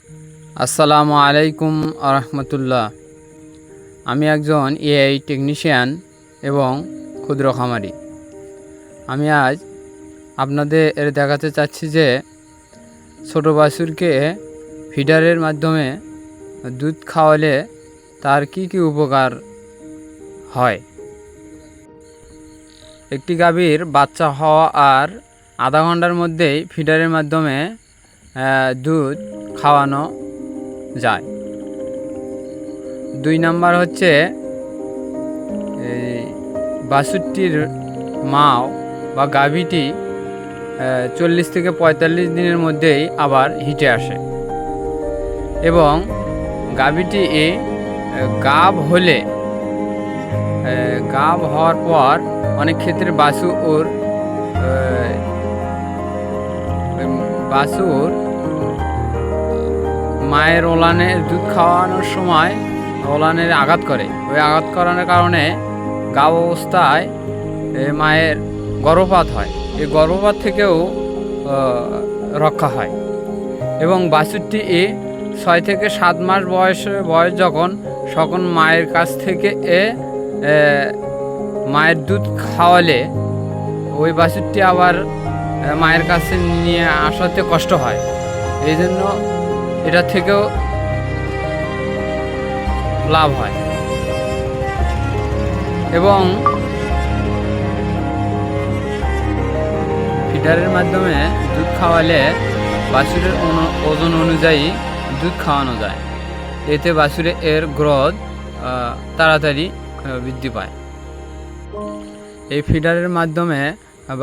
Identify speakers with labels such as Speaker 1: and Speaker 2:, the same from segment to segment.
Speaker 1: আসসালামু আলাইকুম আরহামতুল্লাহ। আমি একজন এআই টেকনিশিয়ান এবং ক্ষুদ্র খামারি। আমি আজ আপনাদের দেখাতে চাচ্ছি যে ছোট বাছুরকে ফিডারের মাধ্যমে দুধ খাওয়ালে তার কি কি উপকার হয়। একটি গাভীর বাচ্চা হওয়া আর আধা ঘন্টার মধ্যেই ফিডারের মাধ্যমে দুধ খাওয়ানো যায়। 2 নাম্বার হচ্ছে এই বাছুরটির মা বা গাভীটি 40 থেকে 45 দিনের মধ্যেই আবার হিটে আসে এবং গাভীটি গাভ হলে গাভ হওয়ার পর অনেক ক্ষেত্রে বাছুর মায়ের ওলানে দুধ খাওয়ানোর সময় ওলানের আঘাত করে। ওই আঘাত করানোর কারণে গাভ অবস্থায় মায়ের গর্ভপাত হয়। এই গর্ভপাত থেকেও রক্ষা হয় এবং বাছুরটি 6 থেকে 7 মাস বয়স যখন মায়ের কাছ থেকে মায়ের দুধ খাওয়ালে ওই বাছুরটি আবার মায়ের কাছে নিয়ে আসাতে কষ্ট হয়। এই জন্য এটা থেকেও লাভ হয় এবং ফিডারের মাধ্যমে দুধ খাওয়ালে বাছুরের ওজন অনুযায়ী দুধ খাওয়ানো যায়। এতে বাছুরের গ্রোথ তাড়াতাড়ি বৃদ্ধি পায়। এই ফিডারের মাধ্যমে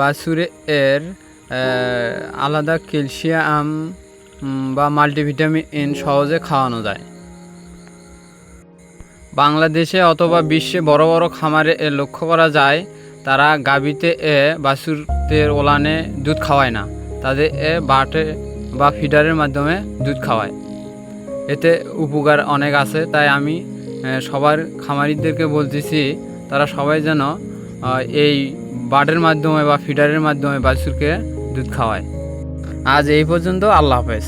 Speaker 1: বাছুরের আলাদা ক্যালসিয়াম বা মাল্টিভিটামিন সহজে খাওয়ানো যায়। বাংলাদেশে অথবা বিশ্বে বড় বড় খামারে লক্ষ্য করা যায় তারা গাভীতে বাছুরদের ওলানে দুধ খাওয়ায় না, তাদের বাটে বা ফিডারের মাধ্যমে দুধ খাওয়ায়। এতে উপকার অনেক আছে। তাই আমি সবার খামারিদেরকে বলতেছি তারা সবাই যেন এই বাটের মাধ্যমে বা ফিডারের মাধ্যমে বাছুরকে দুধ খাওয়ায়। আজ এই পর্যন্ত। আল্লাহ হাফেজ।